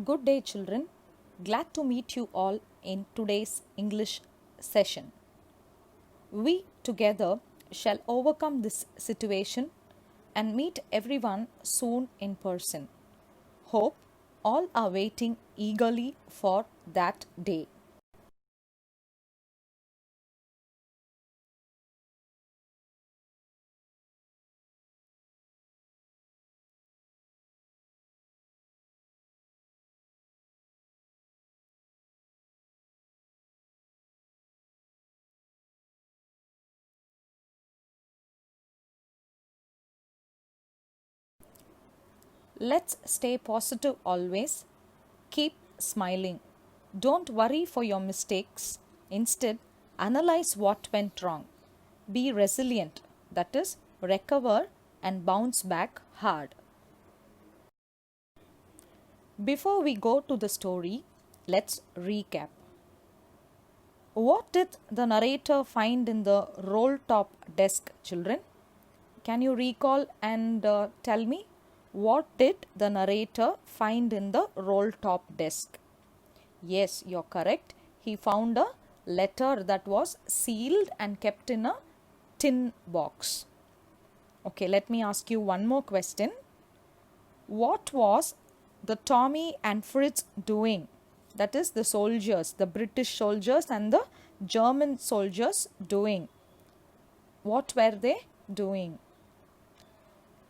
Good day, children. Glad to meet you all in today's English session. We together shall overcome this situation and meet everyone soon in person. Hope all are waiting eagerly for that day. Let's stay positive always. Keep smiling. Don't worry for your mistakes. Instead, analyze what went wrong. Be resilient, that is, recover and bounce back hard. Before we go to the story, let's recap. What did the narrator find in the roll top desk, children? Can you recall and tell me? What did the narrator find in the roll top desk? Yes, you're correct. He found a letter that was sealed and kept in a tin box. Okay, let me ask you one more question. What was the Tommy and Fritz doing? That is, the soldiers, the British soldiers and the German soldiers doing. What were they doing?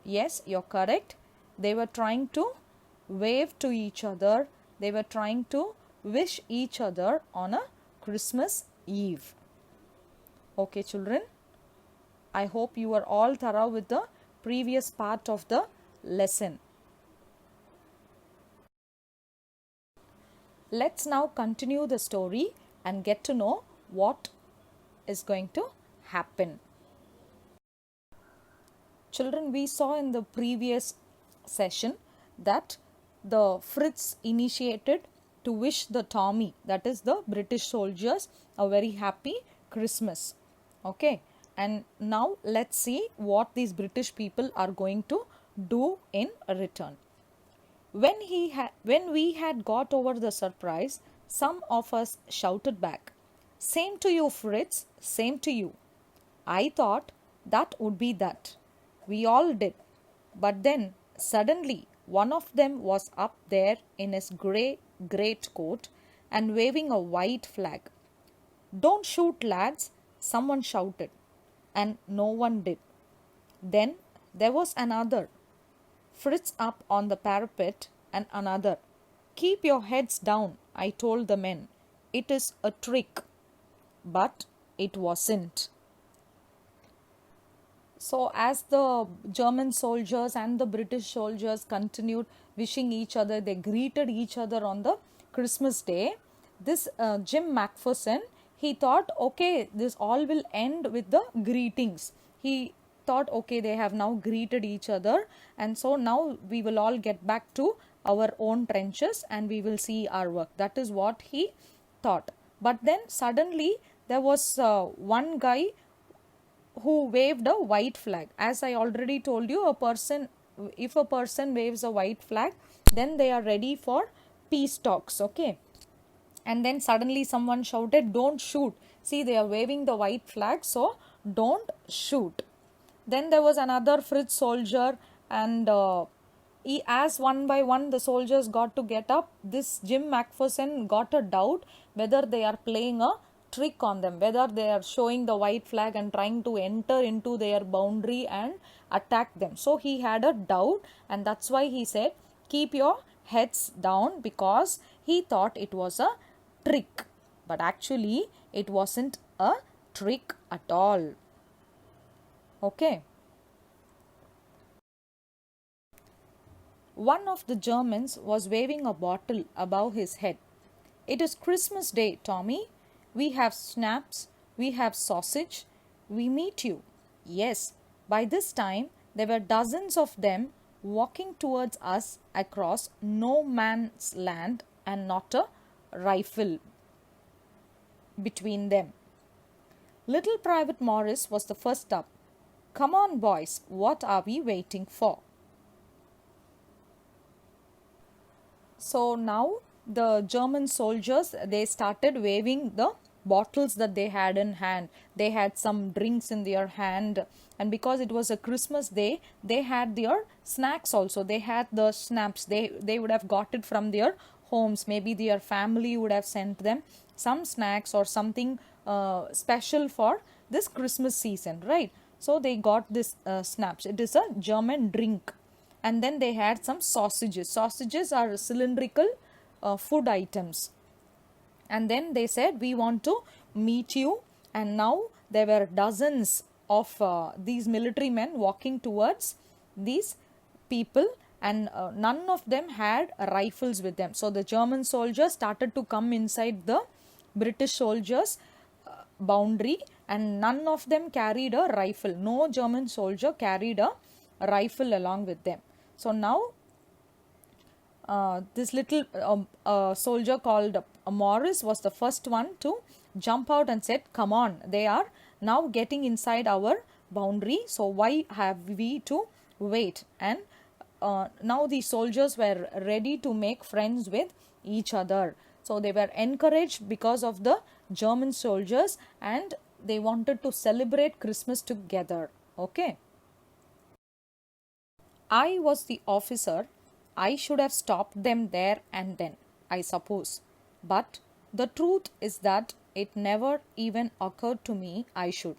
Yes, you're correct. They were trying to wave to each other. They were trying to wish each other on a Christmas Eve. Okay, children. I hope you are all thorough with the previous part of the lesson. Let's now continue the story and get to know what is going to happen. Children, we saw in the previous session that the Fritz initiated to wish the Tommy, that is the British soldiers, a very happy Christmas. Okay, and now let's see what these British people are going to do in return. When we had got over the surprise, some of us shouted back, "Same to you, Fritz, same to you." I thought that would be that. We all did. But then suddenly one of them was up there in his grey greatcoat and waving a white flag. "Don't shoot, lads," someone shouted, and no one did. Then there was another, Fritz up on the parapet, and another. "Keep your heads down," I told the men. "It is a trick." But it wasn't. So, as the German soldiers and the British soldiers continued wishing each other, they greeted each other on the Christmas day. This Jim Macpherson, he thought, okay, this all will end with the greetings. He thought, okay, they have now greeted each other, and so now we will all get back to our own trenches and we will see our work. That is what he thought. But then suddenly there was one guy who waved a white flag. As I already told you, if a person waves a white flag, then they are ready for peace talks. Okay. And then suddenly someone shouted, "Don't shoot." See, they are waving the white flag, so don't shoot. Then there was another Fritz soldier, and as one by one the soldiers got to get up, this Jim Macpherson got a doubt whether they are playing a trick on them, whether they are showing the white flag and trying to enter into their boundary and attack them. So he had a doubt, and that's why he said, "Keep your heads down," because he thought it was a trick. But actually it wasn't a trick at all. Okay. One of the Germans was waving a bottle above his head. "It is Christmas Day, Tommy. We have schnapps, we have sausage, we meet you." Yes, by this time there were dozens of them walking towards us across no man's land and not a rifle between them. Little Private Morris was the first up. "Come on, boys, what are we waiting for?" So now the German soldiers, they started waving the bottles that they had in hand. They had some drinks in their hand, and because it was a Christmas day, they had their snacks also. They had the snaps. They would have got it from their homes. Maybe their family would have sent them some snacks or something special for this Christmas season, right? So they got this snaps. It is a German drink. And then they had some sausages. Sausages are cylindrical food items. And then they said, we want to meet you. And now there were dozens of these military men walking towards these people, and none of them had rifles with them. So the German soldiers started to come inside the British soldiers boundary, and none of them carried a rifle. No German soldier carried a rifle along with them. So now this little soldier called Morris was the first one to jump out and said, come on, they are now getting inside our boundary, so why have we to wait? And now the soldiers were ready to make friends with each other. So they were encouraged because of the German soldiers, and they wanted to celebrate Christmas together. Okay. I was the officer. I should have stopped them there and then, I suppose. But the truth is that it never even occurred to me I should.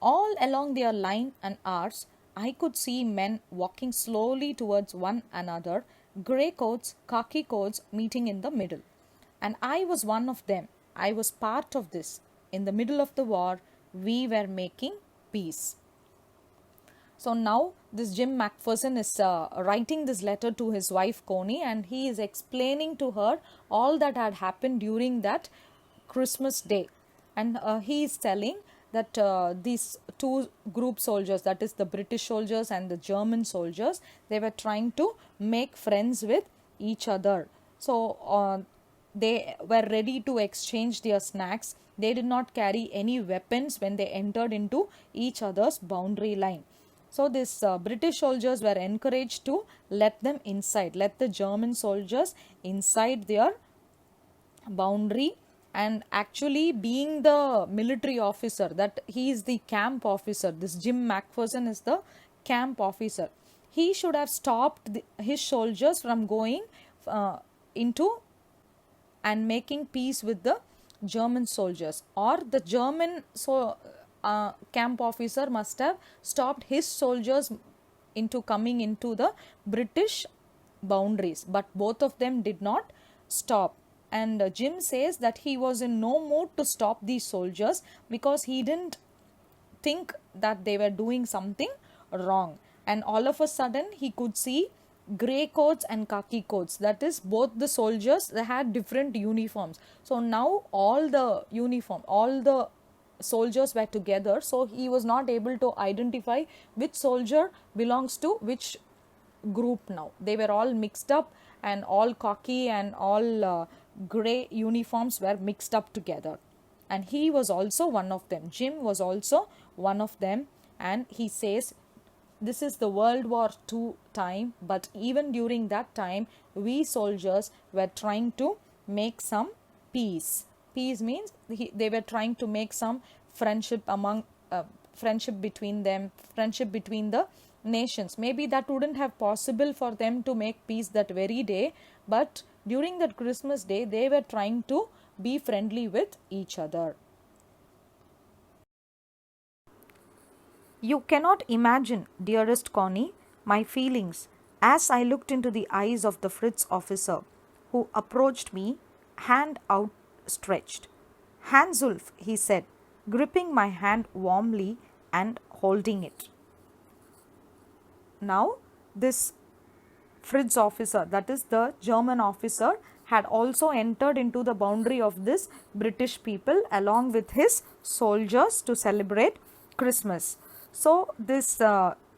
All along their line and ours, I could see men walking slowly towards one another, grey coats, khaki coats meeting in the middle. And I was one of them. I was part of this. In the middle of the war, we were making peace. So now this Jim Macpherson is writing this letter to his wife Connie, and he is explaining to her all that had happened during that Christmas day. And he is telling that these two group soldiers, that is the British soldiers and the German soldiers, they were trying to make friends with each other. So they were ready to exchange their snacks. They did not carry any weapons when they entered into each other's boundary line. So these British soldiers were encouraged to let them inside, let the German soldiers inside their boundary. And actually, being the military officer, that he is the camp officer, this Jim Macpherson is the camp officer, he should have stopped his soldiers from going into and making peace with the German soldiers, or the German camp officer must have stopped his soldiers into coming into the British boundaries, but both of them did not stop. And Jim says that he was in no mood to stop these soldiers because he didn't think that they were doing something wrong. And all of a sudden he could see grey coats and khaki coats, that is both the soldiers, they had different uniforms. So now all the soldiers were together, so he was not able to identify which soldier belongs to which group. Now they were all mixed up, and all khaki and all grey uniforms were mixed up together, and he was also one of them. Jim was also one of them, and he says this is the World War II time, but even during that time we soldiers were trying to make some peace. Peace means they were trying to make some friendship among friendship between them, friendship between the nations. Maybe that wouldn't have possible for them to make peace that very day, but during that Christmas day they were trying to be friendly with each other. You cannot imagine, dearest Connie, my feelings as I looked into the eyes of the Fritz officer, who approached me, hand outstretched. Hans-Ulf, he said, gripping my hand warmly and holding it. Now, this Fritz officer, that is the German officer, had also entered into the boundary of this British people along with his soldiers to celebrate Christmas. So this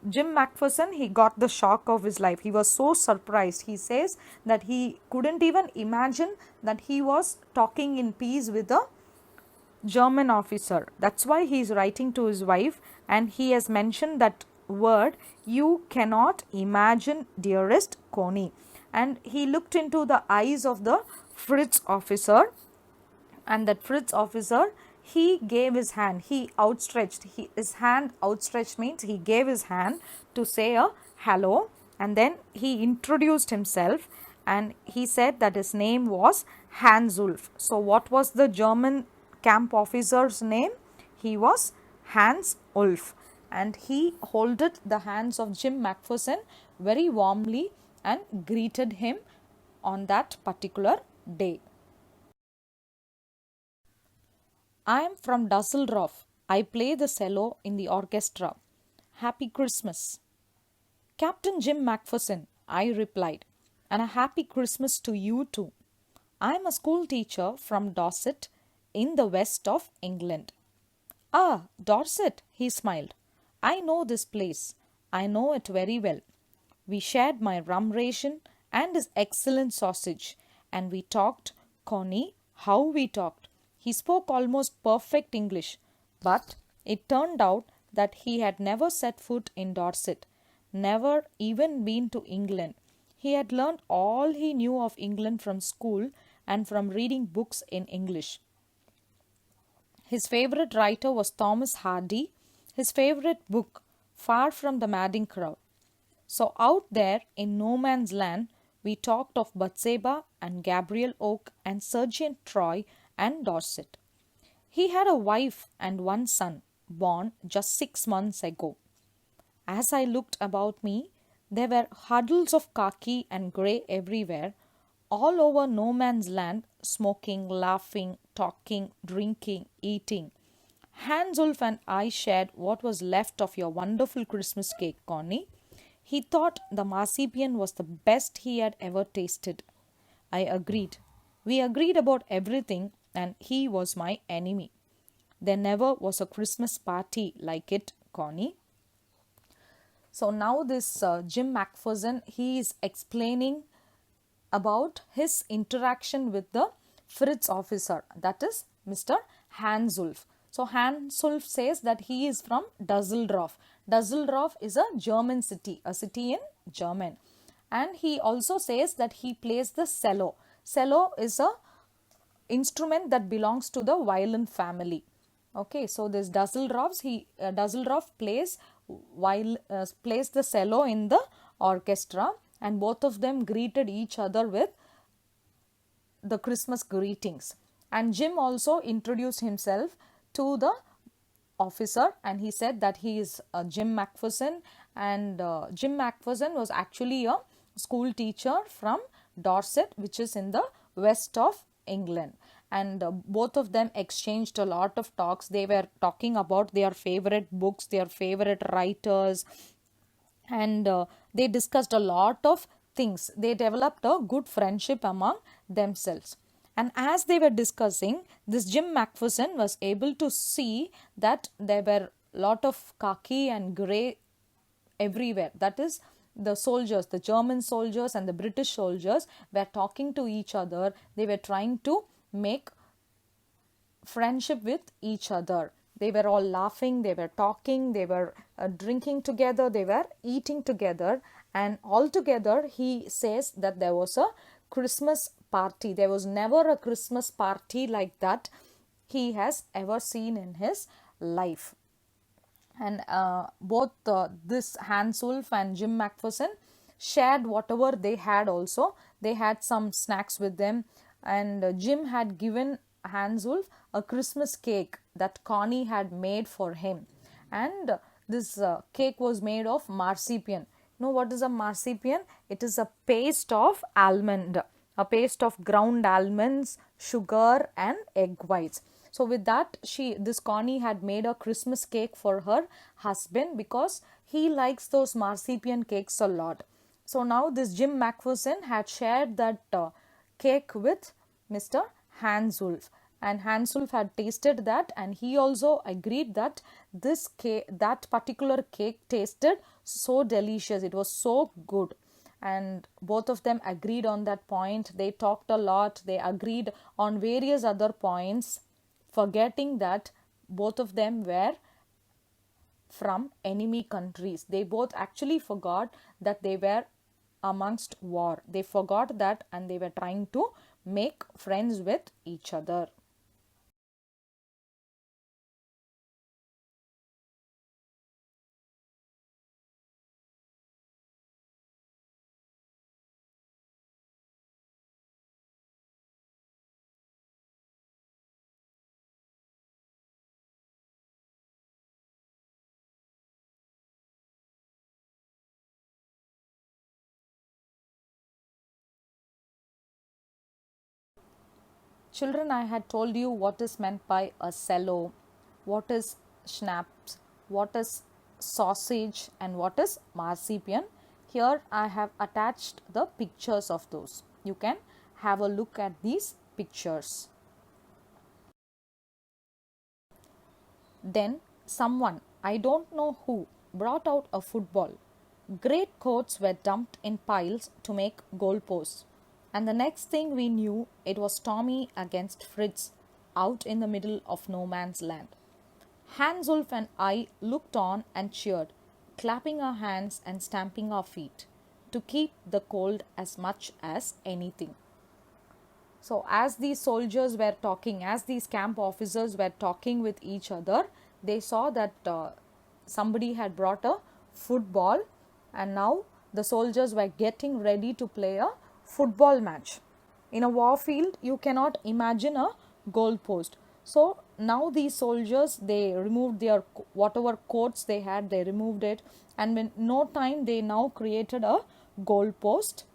Jim Macpherson, he got the shock of his life. He was so surprised. He says that he couldn't even imagine that he was talking in peace with a German officer. That's why he is writing to his wife, and he has mentioned that word, you cannot imagine, dearest Connie. and he looked into the eyes of the Fritz officer, and that Fritz officer, he gave his hand, he outstretched, his hand outstretched means he gave his hand to say a hello, and then he introduced himself and he said that his name was Hans Ulf. So what was the German camp officer's name? He was Hans Ulf, and he holded the hands of Jim Macpherson very warmly and greeted him on that particular day. I am from Dusseldorf. I play the cello in the orchestra. Happy Christmas. Captain Jim Macpherson, I replied, and a happy Christmas to you too. I am a school teacher from Dorset in the west of England. Ah, Dorset, he smiled. I know this place. I know it very well. We shared my rum ration and his excellent sausage, and we talked, Connie, how we talked. He spoke almost perfect English, but it turned out that he had never set foot in Dorset, never even been to England. He had learned all he knew of England from school and from reading books in English. His favorite writer was Thomas Hardy, his favorite book, Far from the Madding Crowd. So out there in no man's land, we talked of Bathsheba and Gabriel Oak and Sergeant Troy and Dorset. He had a wife and one son, born just 6 months ago. As I looked about me, there were huddles of khaki and grey everywhere, all over no man's land, smoking, laughing, talking, drinking, eating. Hans Ulf and I shared what was left of your wonderful Christmas cake, Connie. He thought the marzipan was the best he had ever tasted. I agreed. We agreed about everything, and he was my enemy. There never was a Christmas party like it, Connie. So now this Jim Macpherson, he is explaining about his interaction with the Fritz officer, that is Mr. Hans Ulf. So Hans Ulf says that he is from Dusseldorf. Dusseldorf is a German city, a city in German. And he also says that he plays the cello. Cello is a instrument that belongs to the violin family. Okay, so this Dusseldorf plays plays the cello in the orchestra, and both of them greeted each other with the Christmas greetings. And Jim also introduced himself to the officer, and he said that he is Jim Macpherson, and Jim Macpherson was actually a school teacher from Dorset, which is in the west of England. And both of them exchanged a lot of talks. They were talking about their favorite books, their favorite writers, and they discussed a lot of things. They developed a good friendship among themselves. And as they were discussing, this Jim Macpherson was able to see that there were a lot of khaki and grey everywhere. That is, the soldiers, the German soldiers and the British soldiers were talking to each other. They were trying to make friendship with each other. They were all laughing, they were talking, they were drinking together, they were eating together, and altogether he says that there was a Christmas party. There was never a Christmas party like that he has ever seen in his life. And both this Hans Ulf and Jim Macpherson shared whatever they had also. They had some snacks with them, and Jim had given Hans Ulf a Christmas cake that Connie had made for him. And this cake was made of marzipan. You know what is a marzipan? It is a paste of almond, a paste of ground almonds, sugar and egg whites. So with that, this Connie had made a Christmas cake for her husband because he likes those marzipan cakes a lot. So now this Jim Macpherson had shared that cake with Mr. Hans Ulf, and Hans Ulf had tasted that, and he also agreed that that particular cake tasted so delicious. It was so good, and both of them agreed on that point. They talked a lot. They agreed on various other points, forgetting that both of them were from enemy countries. They both actually forgot that they were amongst war. They forgot that and they were trying to make friends with each other. Children, I had told you what is meant by a cello, what is schnapps, what is sausage, and what is marzipan. Here I have attached the pictures of those. You can have a look at these pictures. Then someone, I don't know who, brought out a football. Great coats were dumped in piles to make goalposts. And the next thing we knew, it was Tommy against Fritz out in the middle of no man's land. Hans-Ulf and I looked on and cheered, clapping our hands and stamping our feet to keep the cold as much as anything. So, as these soldiers were talking, as these camp officers were talking with each other, they saw that somebody had brought a football, and now the soldiers were getting ready to play a football match. In a war field, you cannot imagine a goal post. So, now these soldiers, they removed their whatever coats they had, they removed it, and in no time they now created a goal post,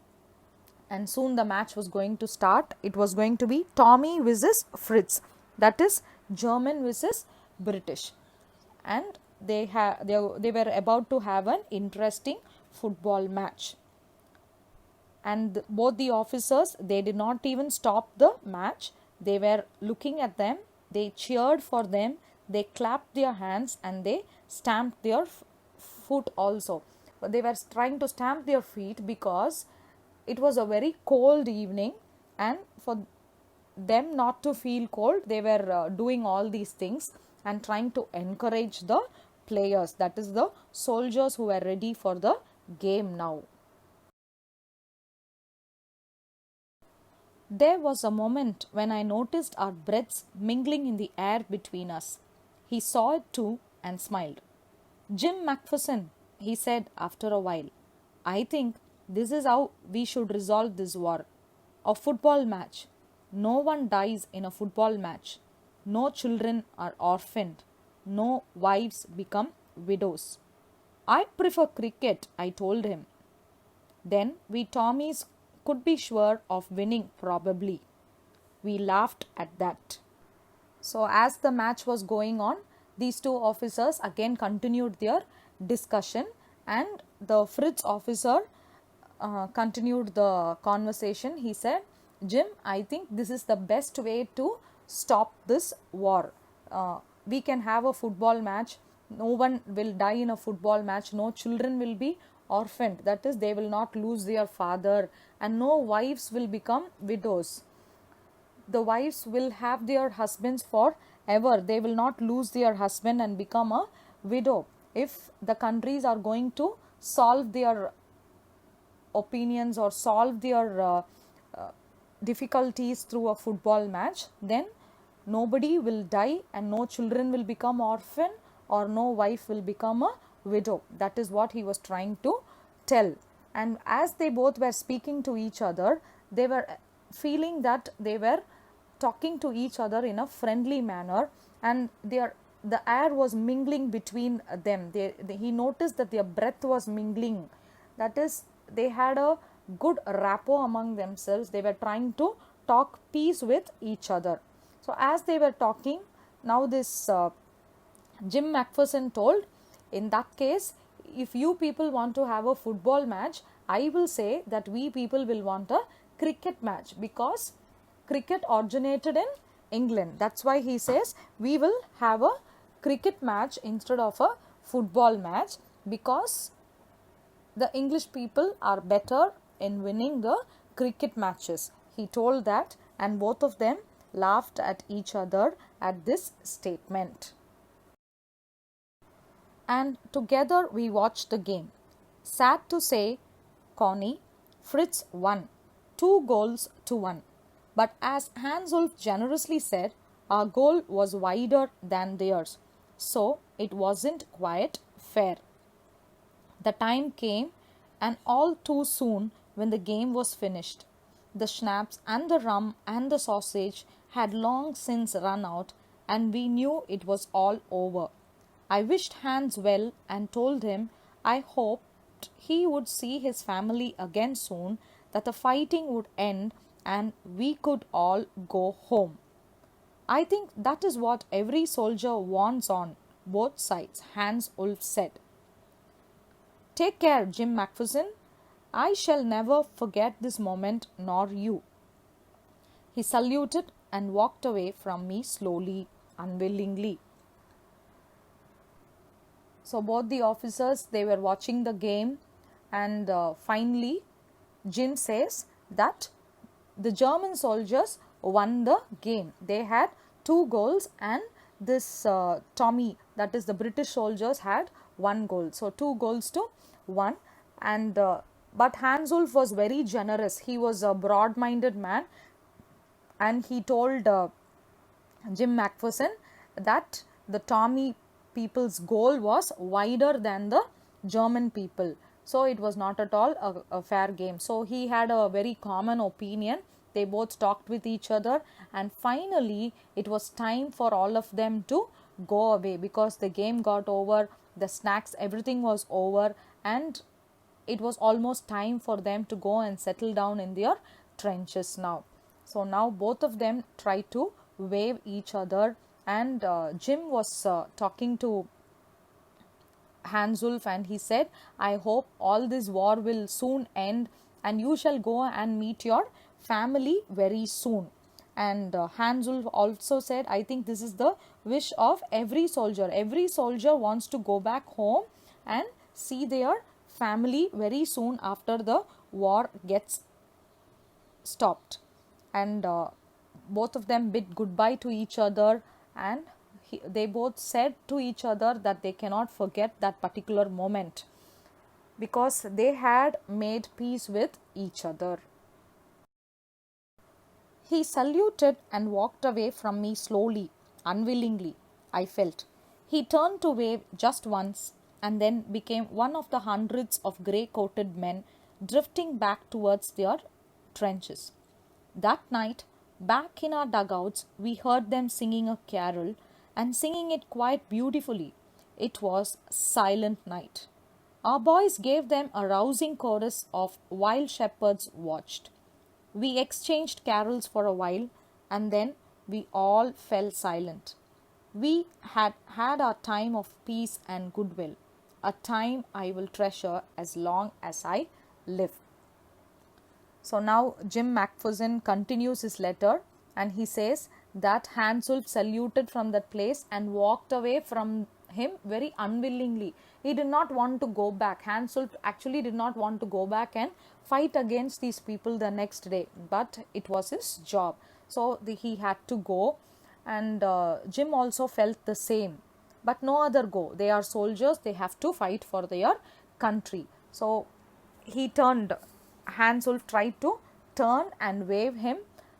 and soon the match was going to start. It was going to be Tommy versus Fritz, that is German versus British, and they were about to have an interesting football match. And both the officers, they did not even stop the match. They were looking at them, they cheered for them, they clapped their hands, and they stamped their foot also. But they were trying to stamp their feet because it was a very cold evening, and for them not to feel cold, they were doing all these things and trying to encourage the players, that is the soldiers who were ready for the game now. There was a moment when I noticed our breaths mingling in the air between us. He saw it too and smiled. Jim Macpherson, he said after a while, I think this is how we should resolve this war. A football match. No one dies in a football match. No children are orphaned. No wives become widows. I prefer cricket, I told him. Then we Tommies could be sure of winning, probably. We laughed at that. So, as the match was going on, these two officers again continued their discussion, and the Fritz officer continued the conversation. He said, Jim, I think this is the best way to stop this war. We can have a football match. No one will die in a football match. No children will be orphaned. That is, they will not lose their father, and no wives will become widows. The wives will have their husbands forever. They will not lose their husband and become a widow. If the countries are going to solve their opinions or solve their difficulties through a football match, then nobody will die and no children will become orphan or no wife will become a widow. That is what he was trying to tell. And as they both were speaking to each other, they were feeling that they were talking to each other in a friendly manner, and the air was mingling between them. He noticed that their breath was mingling. That is, they had a good rapport among themselves. They were trying to talk peace with each other. So, as they were talking, now this Jim Macpherson told, in that case, if you people want to have a football match, I will say that we people will want a cricket match, because cricket originated in England. That's why he says we will have a cricket match instead of a football match, because the English people are better in winning the cricket matches. He told that, and both of them laughed at each other at this statement. And together we watched the game. Sad to say, Connie, Fritz won, 2 goals to 1. But as Hans Ulf generously said, our goal was wider than theirs, so it wasn't quite fair. The time came, and all too soon, when the game was finished. The schnapps and the rum and the sausage had long since run out, and we knew it was all over. I wished Hans well and told him I hoped he would see his family again soon, that the fighting would end and we could all go home. I think that is what every soldier wants on both sides, Hans Ulf said. Take care, Jim Macpherson. I shall never forget this moment, nor you. He saluted and walked away from me slowly, unwillingly. So both the officers, they were watching the game, and finally Jim says that the German soldiers won the game. They had 2 goals, and this Tommy, that is the British soldiers, had 1 goal. So 2 goals to 1. And but Hans Ulf was very generous. He was a broad-minded man, and he told Jim Macpherson that the Tommy people's goal was wider than the German people. So it was not at all a fair game. So he had a very common opinion. They both talked with each other, and finally it was time for all of them to go away because the game got over, the snacks, everything was over, and it was almost time for them to go and settle down in their trenches now. So now both of them tried to wave each other, and Jim was talking to Hans Ulf, and he said, I hope all this war will soon end and you shall go and meet your family very soon. And Hans Ulf also said, I think this is the wish of every soldier. Every soldier wants to go back home and see their family very soon after the war gets stopped. And both of them bid goodbye to each other, and they both said to each other that they cannot forget that particular moment because they had made peace with each other. He saluted and walked away from me slowly, unwillingly, I felt. He turned to wave just once and then became one of the hundreds of grey-coated men drifting back towards their trenches. That night, back in our dugouts, we heard them singing a carol and singing it quite beautifully. It was Silent Night. Our boys gave them a rousing chorus of While Shepherds Watched. We exchanged carols for a while, and then we all fell silent. We had had our time of peace and goodwill, a time I will treasure as long as I live. So now Jim Macpherson continues his letter, and he says that Hans Ulf saluted from that place and walked away from him very unwillingly. He did not want to go back. Hans Ulf actually did not want to go back and fight against these people the next day, but it was his job. So he had to go, and Jim also felt the same. But no other go. They are soldiers. They have to fight for their country. So he turned. Hans Ulf tried to turn and wave him,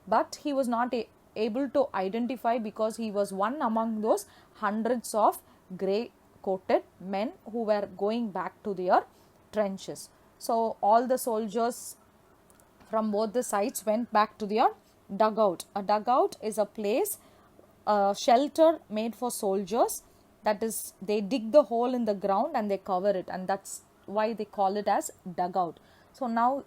but he was not able to identify because he was one among those hundreds of grey-coated men who were going back to their trenches. So all the soldiers from both the sides went back to their dugout. A dugout is a place, a shelter made for soldiers. That is, they dig the hole in the ground and they cover it, and that's why they call it as dugout. So now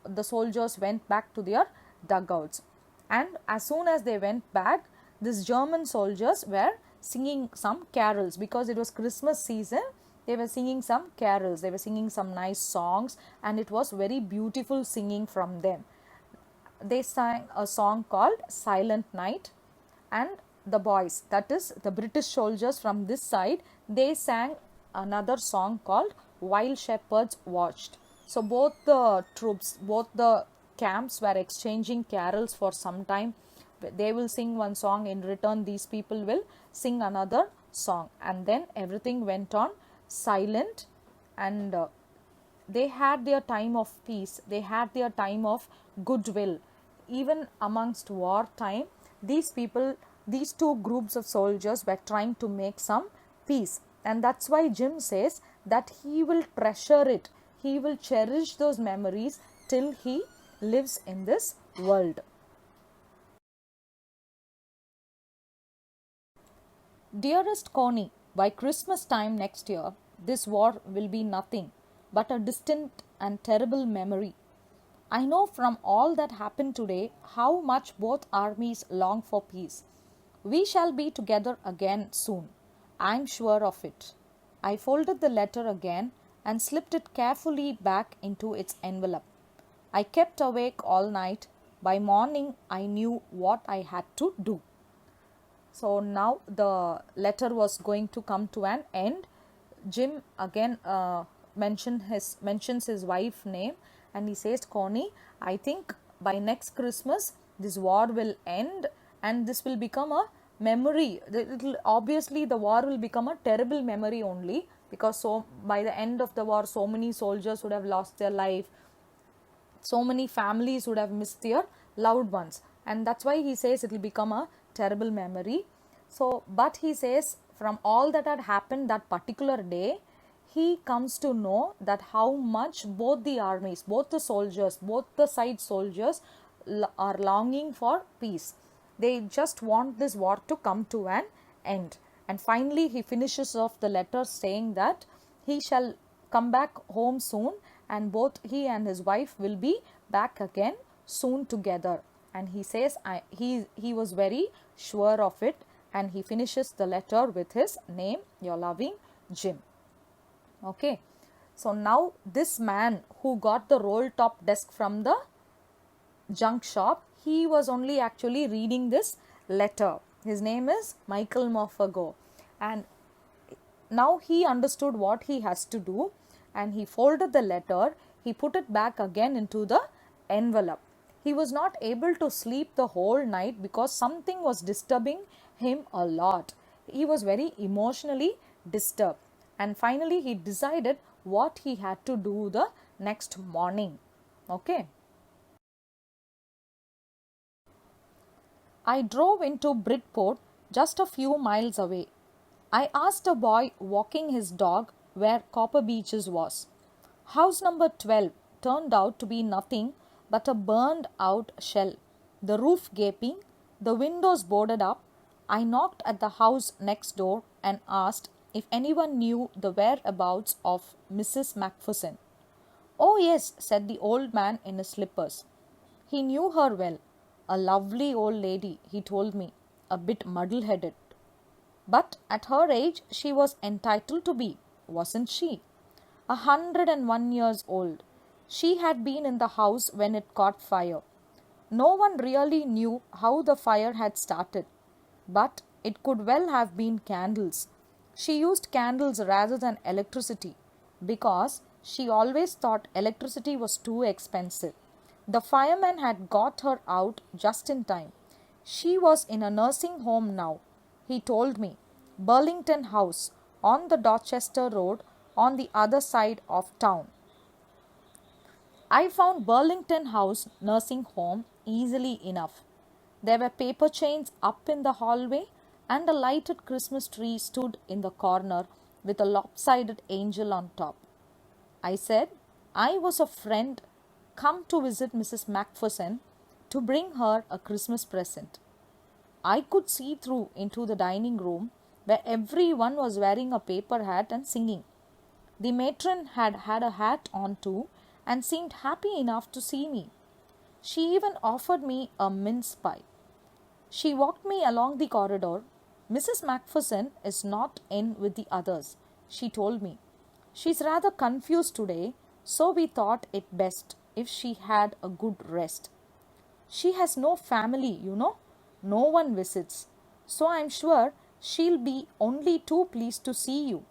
the soldiers went back to their dugouts, and as soon as they went back, these German soldiers were singing some carols because it was Christmas season. They were singing some carols, they were singing some nice songs, and it was very beautiful singing from them. They sang a song called Silent Night, and the boys, that is the British soldiers from this side, they sang another song called While Shepherds Watched. So both the troops, both the camps were exchanging carols for some time. They will sing one song, in return these people will sing another song, and then everything went on silent, and they had their time of peace, they had their time of goodwill. Even amongst war time, these people, these two groups of soldiers were trying to make some peace. And that's why Jim says that he will treasure it, he will cherish those memories till he lives in this world. Dearest Connie, by Christmas time next year, this war will be nothing but a distant and terrible memory. I know from all that happened today how much both armies long for peace. We shall be together again soon. I am sure of it. I folded the letter again and slipped it carefully back into its envelope. I kept awake all night. By morning, I knew what I had to do. So now the letter was going to come to an end. Jim again mentions his wife's name, and he says, Connie, I think by next Christmas this war will end and this will become a memory. Obviously the war will become a terrible memory only, because so by the end of the war so many soldiers would have lost their life, so many families would have missed their loved ones, and that's why he says it will become a terrible memory. So but he says from all that had happened that particular day, he comes to know that how much both the armies, both the soldiers, both the side soldiers are longing for peace. They just want this war to come to an end. And finally he finishes off the letter saying that he shall come back home soon, and both he and his wife will be back again soon together. And he says he was very sure of it, and he finishes the letter with his name, your loving Jim. Okay, so now this man who got the roll top desk from the junk shop, he was only actually reading this letter. His name is Michael Morphago, and now he understood what he has to do, and he folded the letter, he put it back again into the envelope. He was not able to sleep the whole night because something was disturbing him a lot. He was very emotionally disturbed, and finally he decided what he had to do the next morning. Okay. I drove into Bridport, just a few miles away. I asked a boy walking his dog where Copper Beeches was. House number 12 turned out to be nothing but a burned out shell, the roof gaping, the windows boarded up. I knocked at the house next door and asked if anyone knew the whereabouts of Mrs. Macpherson. Oh yes, said the old man in his slippers. He knew her well. A lovely old lady, he told me, a bit muddle-headed. But at her age she was entitled to be, wasn't she? 101 years old. She had been in the house when it caught fire. No one really knew how the fire had started, but it could well have been candles. She used candles rather than electricity because she always thought electricity was too expensive. The fireman had got her out just in time. She was in a nursing home now, he told me. Burlington House, on the Dorchester Road, on the other side of town. I found Burlington House nursing home easily enough. There were paper chains up in the hallway, and a lighted Christmas tree stood in the corner with a lopsided angel on top. I said I was a friend come to visit Mrs. Macpherson to bring her a Christmas present. I could see through into the dining room where everyone was wearing a paper hat and singing. The matron had had a hat on too and seemed happy enough to see me. She even offered me a mince pie. She walked me along the corridor. Mrs. Macpherson is not in with the others, she told me. She's rather confused today, so we thought it best if she had a good rest. She has no family, no one visits, so I'm sure she'll be only too pleased to see you.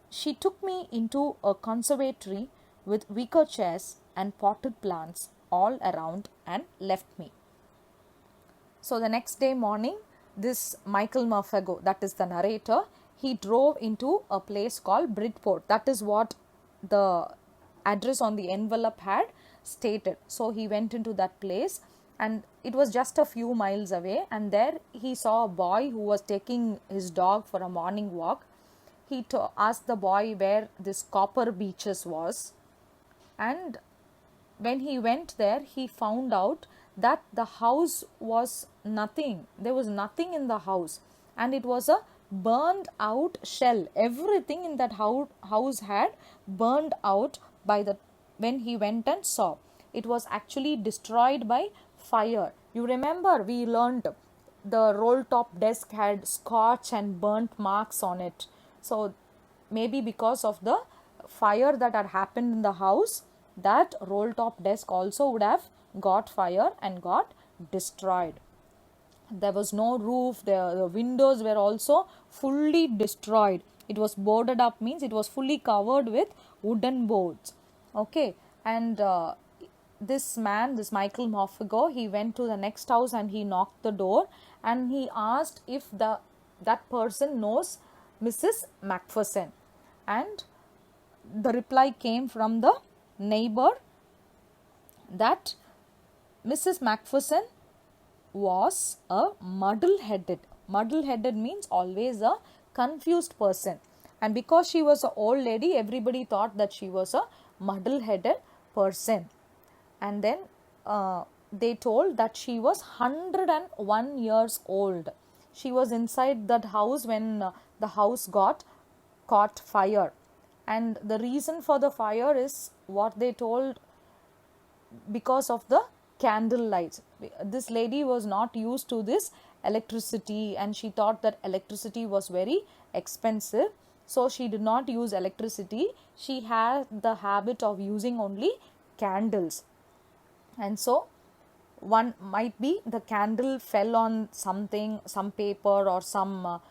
She took me into a conservatory with wicker chairs and potted plants all around and left me. So the next day morning, this Michael Morphago, that is the narrator, he drove into a place called Bridport. That is what the address on the envelope had stated. So he went into that place, and it was just a few miles away, and there he saw a boy who was taking his dog for a morning walk. He asked the boy where this Copper Beeches was, and when he went there, he found out that the house was nothing. There was nothing in the house, and it was a burned out shell. Everything in that house had burned out by the when he went and saw. It was actually destroyed by fire. You remember we learned the roll top desk had scorch and burnt marks on it. So maybe because of the fire that had happened in the house, that roll top desk also would have got fire and got destroyed. There was no roof, the windows were also fully destroyed. It was boarded up, means it was fully covered with wooden boards. Okay, and this man, this Michael Morphigo, he went to the next house and he knocked the door, and he asked if that person knows Mrs. Macpherson, and the reply came from the neighbor that Mrs. Macpherson was a muddle-headed. Muddle-headed means always a confused person, and because she was an old lady, everybody thought that she was a muddle-headed person. And then they told that she was 101 years old. She was inside that house when the house got caught fire, and the reason for the fire is what they told, because of the candle lights. This lady was not used to this electricity, and she thought that electricity was very expensive, so she did not use electricity. She had the habit of using only candles, and so one might be the candle fell on something, some paper or some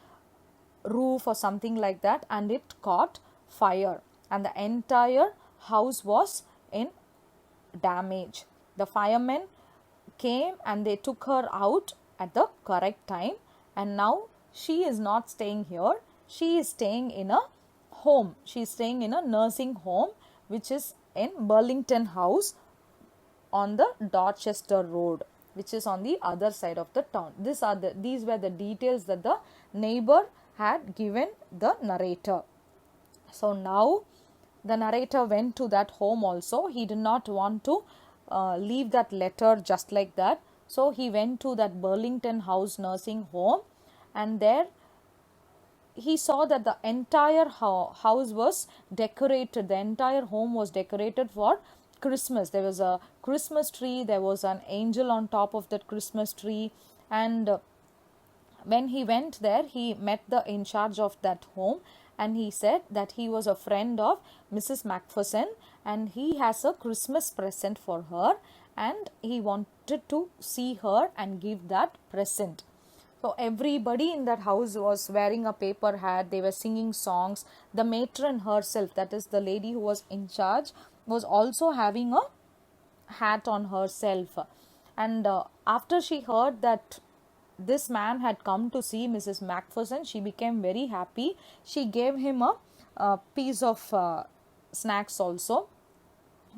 roof or something like that, and it caught fire, and the entire house was in damage. The firemen came and they took her out at the correct time, and now she is not staying here. She is staying in a home. She is staying in a nursing home which is in Burlington House on the Dorchester Road, which is on the other side of the town. These were the details that the neighbor had given the narrator. So now the narrator went to that home also. He did not want to leave that letter just like that. So he went to that Burlington House nursing home, and there he saw that the entire house was decorated. The entire home was decorated for Christmas. There was a Christmas tree, there was an angel on top of that Christmas tree, and when he went there, he met the in charge of that home, and he said that he was a friend of Mrs. Macpherson and he has a Christmas present for her, and he wanted to see her and give that present. So everybody in that house was wearing a paper hat. They were singing songs. The matron herself, that is the lady who was in charge, was also having a hat on herself. And after she heard that this man had come to see Mrs. Macpherson, she became very happy. She gave him a piece of snacks also,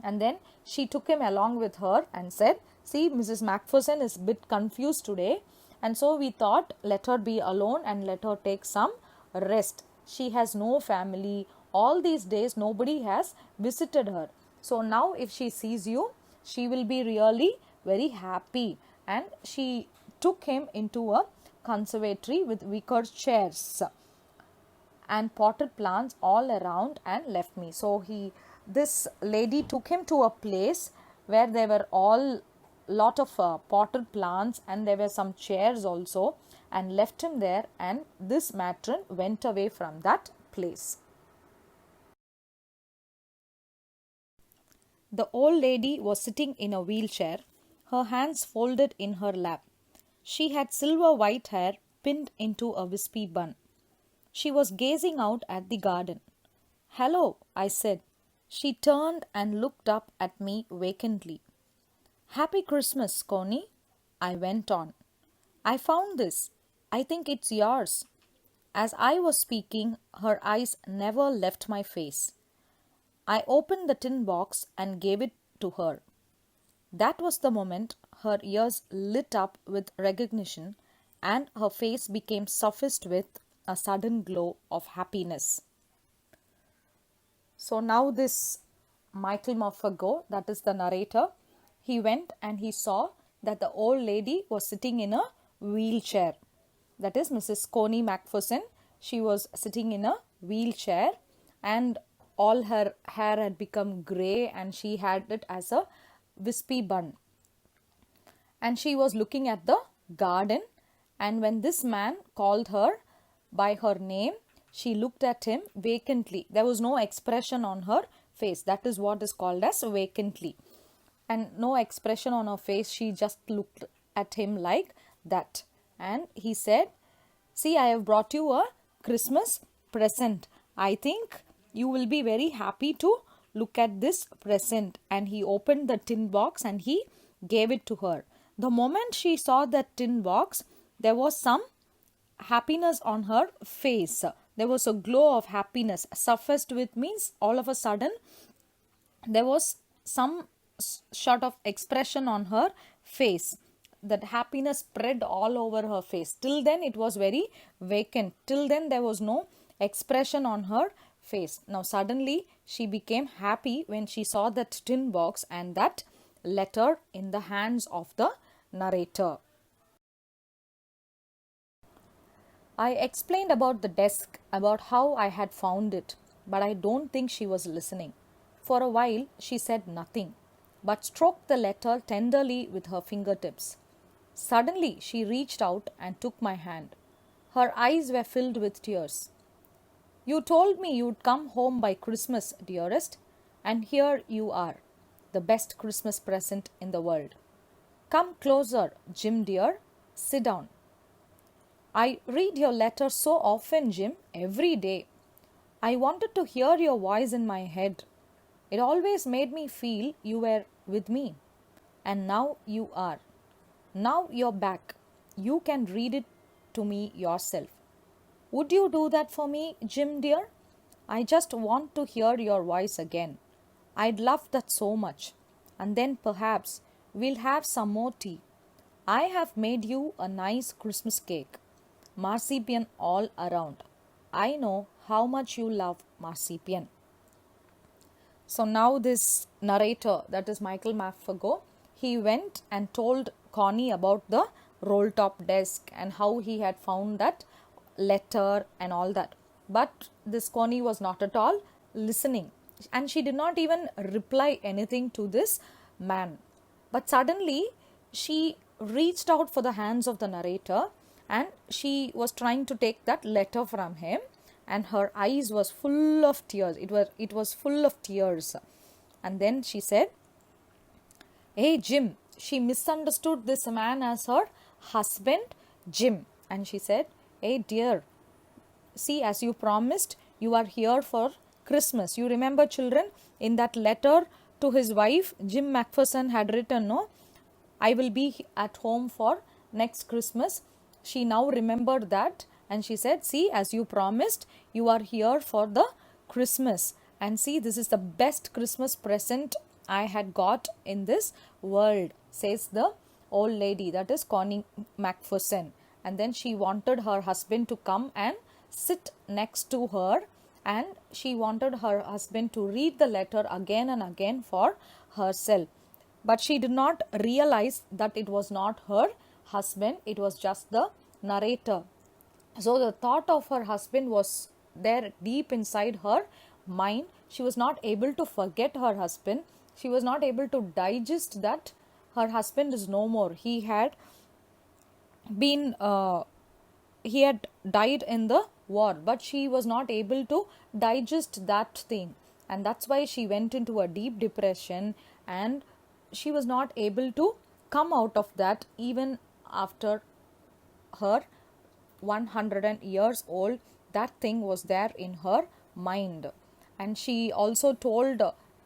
and then she took him along with her and said, see, Mrs. Macpherson is a bit confused today, and so we thought let her be alone and let her take some rest. She has no family. All these days nobody has visited her. So now if she sees you, she will be really very happy. And she took him into a conservatory with wicker chairs and potted plants all around and left me. So this lady took him to a place where there were all lot of potted plants, and there were some chairs also, and left him there, and this matron went away from that place. The old lady was sitting in a wheelchair, her hands folded in her lap. She had silver white hair pinned into a wispy bun. She was gazing out at the garden. Hello, I said. She turned and looked up at me vacantly. Happy Christmas, Connie, I went on. I found this. I think it's yours. As I was speaking, her eyes never left my face. I opened the tin box and gave it to her. That was the moment her ears lit up with recognition and her face became suffused with a sudden glow of happiness. So now this Michael Maffago, that is the narrator, he went and he saw that the old lady was sitting in a wheelchair. That is Mrs. Coney Macpherson. She was sitting in a wheelchair and all her hair had become grey and she had it as a wispy bun. And she was looking at the garden, and when this man called her by her name, she looked at him vacantly. There was no expression on her face. That is what is called as vacantly. And no expression on her face. She just looked at him like that. And he said, "See, I have brought you a Christmas present. I think you will be very happy to look at this present." And he opened the tin box and he gave it to her. The moment she saw that tin box, there was some happiness on her face. There was a glow of happiness. Suffused with means all of a sudden there was some sort of expression on her face. That happiness spread all over her face. Till then it was very vacant. Till then there was no expression on her face. Now suddenly she became happy when she saw that tin box and that letter in the hands of the narrator. I explained about the desk, about how I had found it, but I don't think she was listening. For a while she said nothing, but stroked the letter tenderly with her fingertips. Suddenly she reached out and took my hand. Her eyes were filled with tears. "You told me you'd come home by Christmas, dearest, and here you are, the best Christmas present in the world. Come closer, Jim dear. Sit down. I read your letter so often, Jim, every day. I wanted to hear your voice in my head. It always made me feel you were with me. And now you are. Now you're back. You can read it to me yourself. Would you do that for me, Jim dear? I just want to hear your voice again. I'd love that so much. And then perhaps we'll have some more tea. I have made you a nice Christmas cake. Marzipan all around. I know how much you love marzipan." So now this narrator, that is Michael Maffago, he went and told Connie about the roll top desk and how he had found that letter and all that. But this Connie was not at all listening, and she did not even reply anything to this man. But suddenly she reached out for the hands of the narrator and she was trying to take that letter from him, and her eyes was full of tears. It was full of tears. And then she said, "Hey Jim," she misunderstood this man as her husband Jim, and she said, "Hey dear, see, as you promised, you are here for Christmas. You remember, children, in that letter to his wife, Jim Macpherson had written, no, I will be at home for next Christmas." She now remembered that and she said, "See, as you promised, you are here for the Christmas. And see, this is the best Christmas present I had got in this world," says the old lady, that is Connie Macpherson. And then she wanted her husband to come and sit next to her, and she wanted her husband to read the letter again and again for herself. But she did not realize that it was not her husband, it was just the narrator. So the thought of her husband was there deep inside her mind. She was not able to forget her husband. She was not able to digest that her husband is no more. He had died in the war, but she was not able to digest that thing, and that's why she went into a deep depression, and she was not able to come out of that even after her 100 years old. That thing was there in her mind. And she also told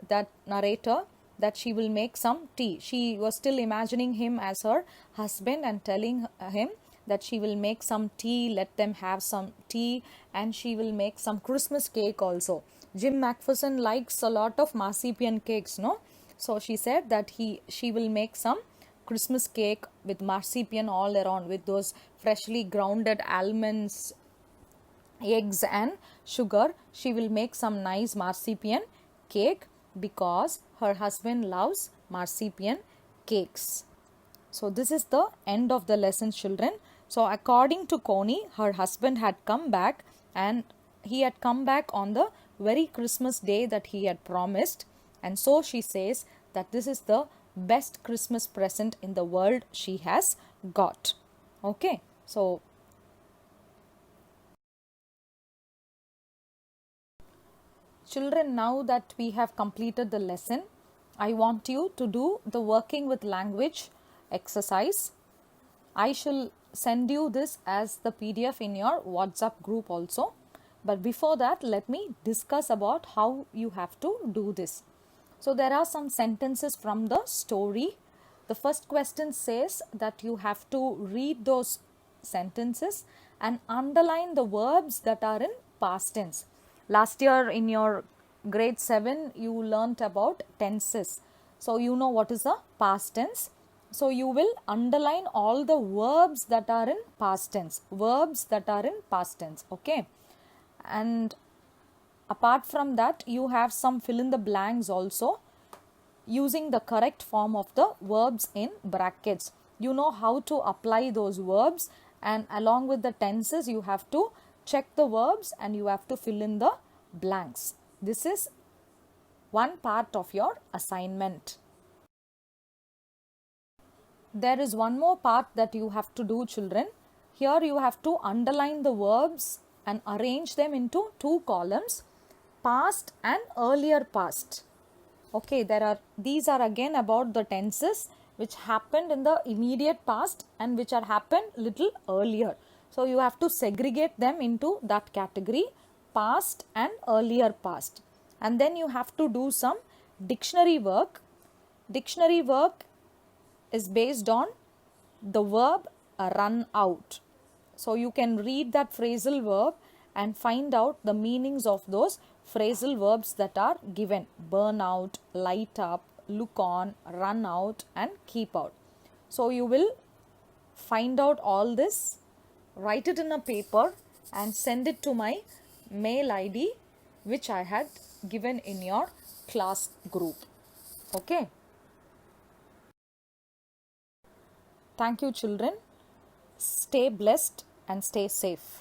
that narrator that she will make some tea. She was still imagining him as her husband and telling him that she will make some tea, let them have some tea, and she will make some Christmas cake also. Jim Macpherson likes a lot of marzipan cakes, no? So she said that she will make some Christmas cake with marzipan all around, with those freshly grounded almonds, eggs and sugar. She will make some nice marzipan cake because her husband loves marzipan cakes. So this is the end of the lesson, children. So according to Connie, her husband had come back, and he had come back on the very Christmas day that he had promised, and so she says that this is the best Christmas present in the world she has got. Okay, so children, now that we have completed the lesson, I want you to do the working with language exercise. I shall send you this as the PDF in your WhatsApp group also. But before that, let me discuss about how you have to do this. So there are some sentences from the story. The first question says that you have to read those sentences and underline the verbs that are in past tense. Last year in your grade 7, you learnt about tenses. So you know what is a past tense. So you will underline all the verbs that are in past tense. Verbs that are in past tense. Okay. And apart from that, you have some fill in the blanks also using the correct form of the verbs in brackets. You know how to apply those verbs, and along with the tenses, you have to check the verbs and you have to fill in the blanks. This is one part of your assignment. There is one more part that you have to do, children. Here you have to underline the verbs and arrange them into two columns, past and earlier past. Okay, these are again about the tenses which happened in the immediate past and which are happened little earlier. So you have to segregate them into that category, past and earlier past. And then you have to do some dictionary work. Dictionary work is based on the verb run out. So you can read that phrasal verb and find out the meanings of those phrasal verbs that are given: burn out, light up, look on, run out and keep out. So you will find out all this, write it in a paper and send it to my mail ID which I had given in your class group. Okay. Thank you, children. Stay blessed and stay safe.